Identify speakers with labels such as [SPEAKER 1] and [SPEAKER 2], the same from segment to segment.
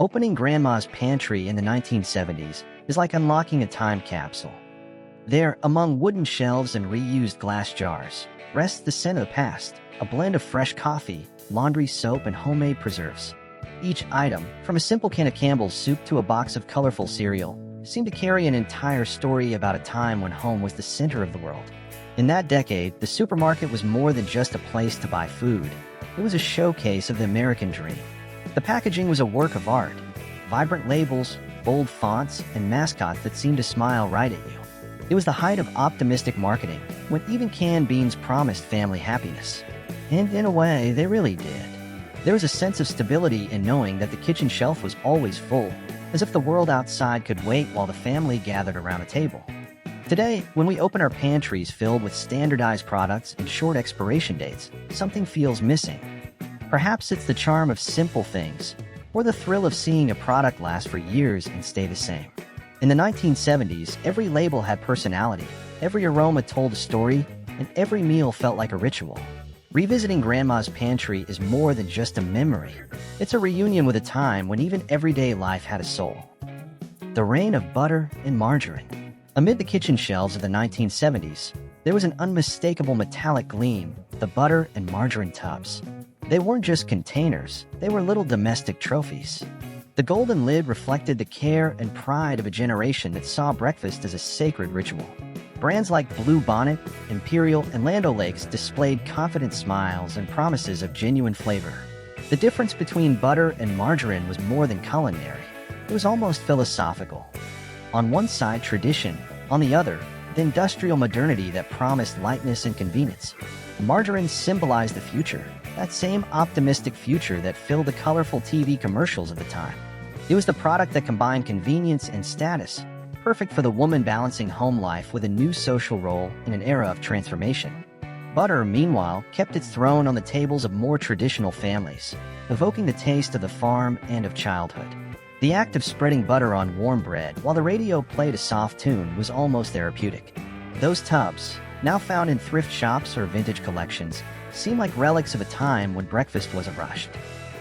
[SPEAKER 1] Opening Grandma's pantry in the 1970s is like unlocking a time capsule. There, among wooden shelves and reused glass jars, rests the scent of the past, a blend of fresh coffee, laundry soap, and homemade preserves. Each item, from a simple can of Campbell's soup to a box of colorful cereal, seemed to carry an entire story about a time when home was the center of the world. In that decade, the supermarket was more than just a place to buy food. It was a showcase of the American dream. The packaging was a work of art. Vibrant labels, bold fonts, and mascots that seemed to smile right at you. It was the height of optimistic marketing, when even canned beans promised family happiness. And in a way, they really did. There was a sense of stability in knowing that the kitchen shelf was always full, as if the world outside could wait while the family gathered around a table. Today, when we open our pantries filled with standardized products and short expiration dates, something feels missing. Perhaps it's the charm of simple things, or the thrill of seeing a product last for years and stay the same. In the 1970s, every label had personality, every aroma told a story, and every meal felt like a ritual. Revisiting Grandma's pantry is more than just a memory. It's a reunion with a time when even everyday life had a soul. The reign of butter and margarine. Amid the kitchen shelves of the 1970s, there was an unmistakable metallic gleam, the butter and margarine tubs. They weren't just containers, they were little domestic trophies. The golden lid reflected the care and pride of a generation that saw breakfast as a sacred ritual. Brands like Blue Bonnet, Imperial, and Land O'Lakes displayed confident smiles and promises of genuine flavor. The difference between butter and margarine was more than culinary. It was almost philosophical. On one side, tradition. On the other, the industrial modernity that promised lightness and convenience. Margarine symbolized the future, that same optimistic future that filled the colorful TV commercials of the time. It was the product that combined convenience and status, perfect for the woman balancing home life with a new social role in an era of transformation. Butter, meanwhile, kept its throne on the tables of more traditional families, evoking the taste of the farm and of childhood. The act of spreading butter on warm bread while the radio played a soft tune was almost therapeutic. Those tubs, now found in thrift shops or vintage collections, seem like relics of a time when breakfast wasn't rushed.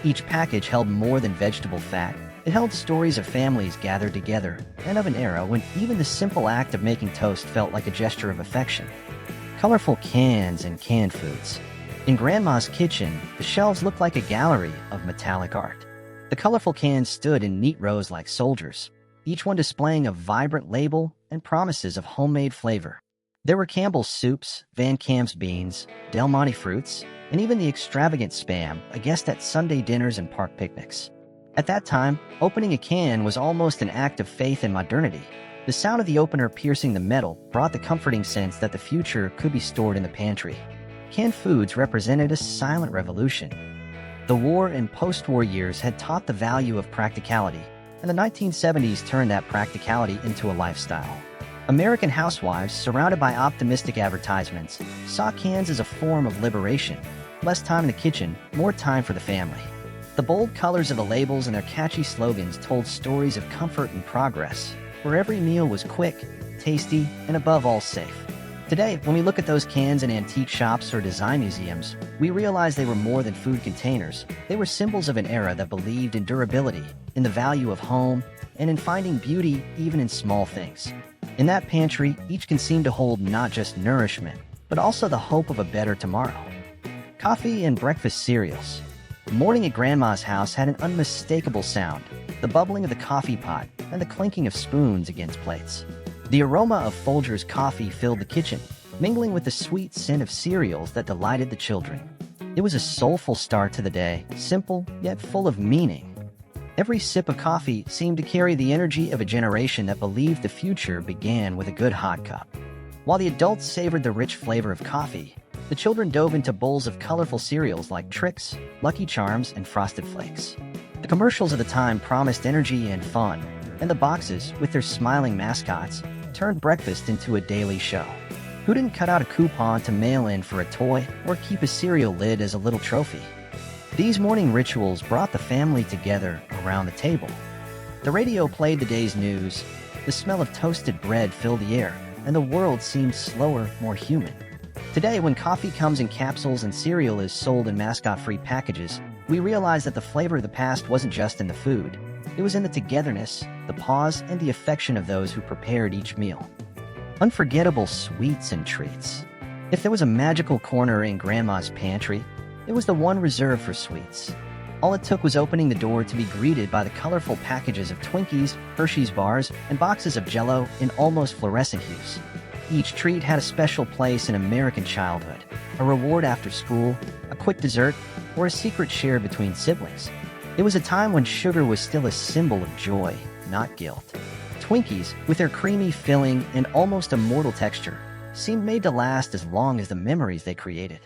[SPEAKER 1] Each package held more than vegetable fat. It held stories of families gathered together, and of an era when even the simple act of making toast felt like a gesture of affection. Colorful cans and canned foods. In Grandma's kitchen, the shelves looked like a gallery of metallic art. The colorful cans stood in neat rows like soldiers, each one displaying a vibrant label and promises of homemade flavor. There were Campbell's soups, Van Camp's beans, Del Monte fruits, and even the extravagant Spam, a guest at Sunday dinners and park picnics. At that time, opening a can was almost an act of faith and modernity. The sound of the opener piercing the metal brought the comforting sense that the future could be stored in the pantry. Canned foods represented a silent revolution. The war and post-war years had taught the value of practicality, and the 1970s turned that practicality into a lifestyle. American housewives, surrounded by optimistic advertisements, saw cans as a form of liberation. Less time in the kitchen, more time for the family. The bold colors of the labels and their catchy slogans told stories of comfort and progress, where every meal was quick, tasty, and above all safe. Today, when we look at those cans in antique shops or design museums, we realize they were more than food containers. They were symbols of an era that believed in durability, in the value of home, and in finding beauty even in small things. In that pantry, each can seem to hold not just nourishment, but also the hope of a better tomorrow. Coffee and breakfast cereals. Morning at Grandma's house had an unmistakable sound, the bubbling of the coffee pot and the clinking of spoons against plates. The aroma of Folgers coffee filled the kitchen, mingling with the sweet scent of cereals that delighted the children. It was a soulful start to the day, simple yet full of meaning. Every sip of coffee seemed to carry the energy of a generation that believed the future began with a good hot cup. While the adults savored the rich flavor of coffee, the children dove into bowls of colorful cereals like Trix, Lucky Charms, and Frosted Flakes. The commercials of the time promised energy and fun, and the boxes, with their smiling mascots, turned breakfast into a daily show. Who didn't cut out a coupon to mail in for a toy or keep a cereal lid as a little trophy? These morning rituals brought the family together around the table. The radio played the day's news, the smell of toasted bread filled the air, and the world seemed slower, more human. Today, when coffee comes in capsules and cereal is sold in mascot-free packages, we realize that the flavor of the past wasn't just in the food. It was in the togetherness, the pause, and the affection of those who prepared each meal. Unforgettable sweets and treats. If there was a magical corner in Grandma's pantry, it was the one reserved for sweets. All it took was opening the door to be greeted by the colorful packages of Twinkies, Hershey's bars, and boxes of Jell-O in almost fluorescent hues. Each treat had a special place in American childhood, a reward after school, a quick dessert, or a secret shared between siblings. It was a time when sugar was still a symbol of joy, not guilt. Twinkies, with their creamy filling and almost immortal texture, seemed made to last as long as the memories they created.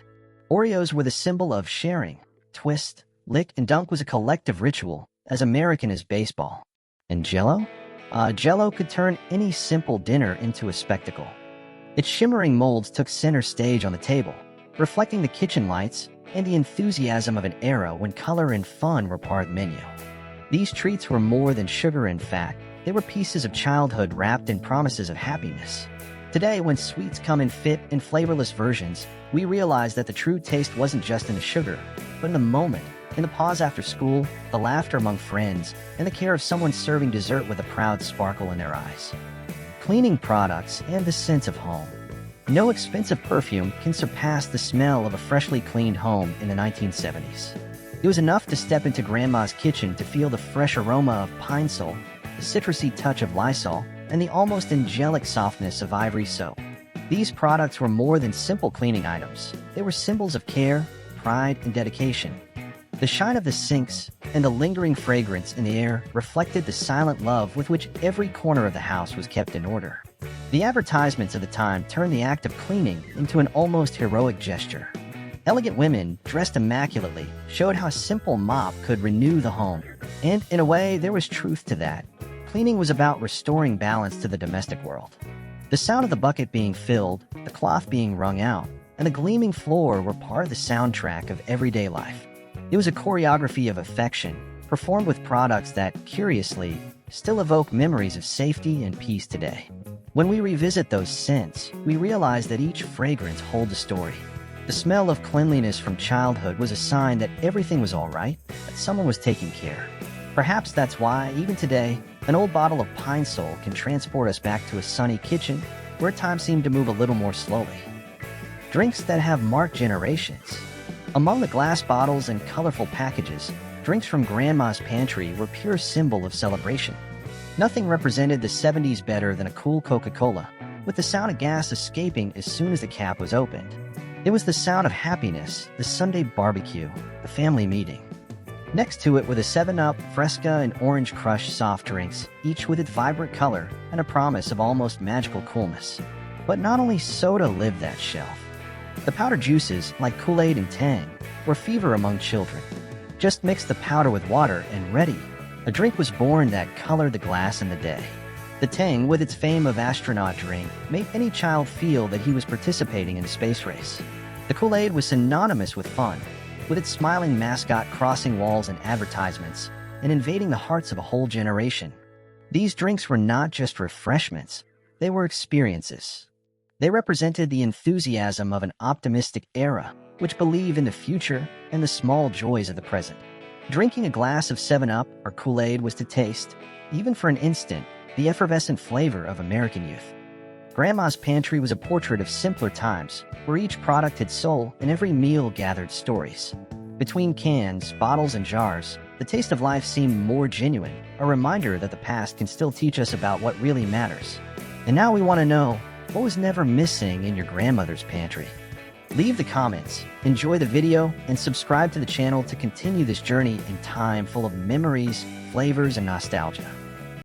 [SPEAKER 1] Oreos were the symbol of sharing. Twist, lick, and dunk was a collective ritual, as American as baseball. And Jell-O? Jell-O could turn any simple dinner into a spectacle. Its shimmering molds took center stage on the table, reflecting the kitchen lights and the enthusiasm of an era when color and fun were part of the menu. These treats were more than sugar and fat. They were pieces of childhood wrapped in promises of happiness. Today, when sweets come in fit and flavorless versions, we realize that the true taste wasn't just in the sugar, but in the moment, in the pause after school, the laughter among friends, and the care of someone serving dessert with a proud sparkle in their eyes. Cleaning products and the sense of home. No expensive perfume can surpass the smell of a freshly cleaned home in the 1970s. It was enough to step into Grandma's kitchen to feel the fresh aroma of pine sol, the citrusy touch of Lysol, and the almost angelic softness of ivory soap. These products were more than simple cleaning items. They were symbols of care, pride, and dedication. The shine of the sinks and the lingering fragrance in the air reflected the silent love with which every corner of the house was kept in order. The advertisements of the time turned the act of cleaning into an almost heroic gesture. Elegant women, dressed immaculately, showed how a simple mop could renew the home. And, in a way, there was truth to that. Cleaning was about restoring balance to the domestic world. The sound of the bucket being filled, the cloth being wrung out, and the gleaming floor were part of the soundtrack of everyday life. It was a choreography of affection, performed with products that, curiously, still evoke memories of safety and peace today. When we revisit those scents, we realize that each fragrance holds a story. The smell of cleanliness from childhood was a sign that everything was all right, that someone was taking care. Perhaps that's why, even today, an old bottle of Pine Sol can transport us back to a sunny kitchen where time seemed to move a little more slowly. Drinks that have marked generations. Among the glass bottles and colorful packages, drinks from Grandma's pantry were pure symbol of celebration. Nothing represented the 70s better than a cool Coca-Cola, with the sound of gas escaping as soon as the cap was opened. It was the sound of happiness, the Sunday barbecue, the family meeting. Next to it were the 7-Up, Fresca, and Orange Crush soft drinks, each with its vibrant color and a promise of almost magical coolness. But not only soda lived that shelf. The powdered juices, like Kool-Aid and Tang, were fever among children. Just mix the powder with water and ready. A drink was born that colored the glass in the day. The Tang, with its fame of astronaut drink, made any child feel that he was participating in a space race. The Kool-Aid was synonymous with fun, with its smiling mascot crossing walls and advertisements and invading the hearts of a whole generation. These drinks were not just refreshments, they were experiences. They represented the enthusiasm of an optimistic era, which believed in the future and the small joys of the present. Drinking a glass of 7-Up or Kool-Aid was to taste, even for an instant, the effervescent flavor of American youth. Grandma's pantry was a portrait of simpler times, where each product had soul and every meal gathered stories. Between cans, bottles, and jars, the taste of life seemed more genuine, a reminder that the past can still teach us about what really matters. And now we want to know, what was never missing in your grandmother's pantry? Leave the comments, enjoy the video, and subscribe to the channel to continue this journey in time full of memories, flavors, and nostalgia.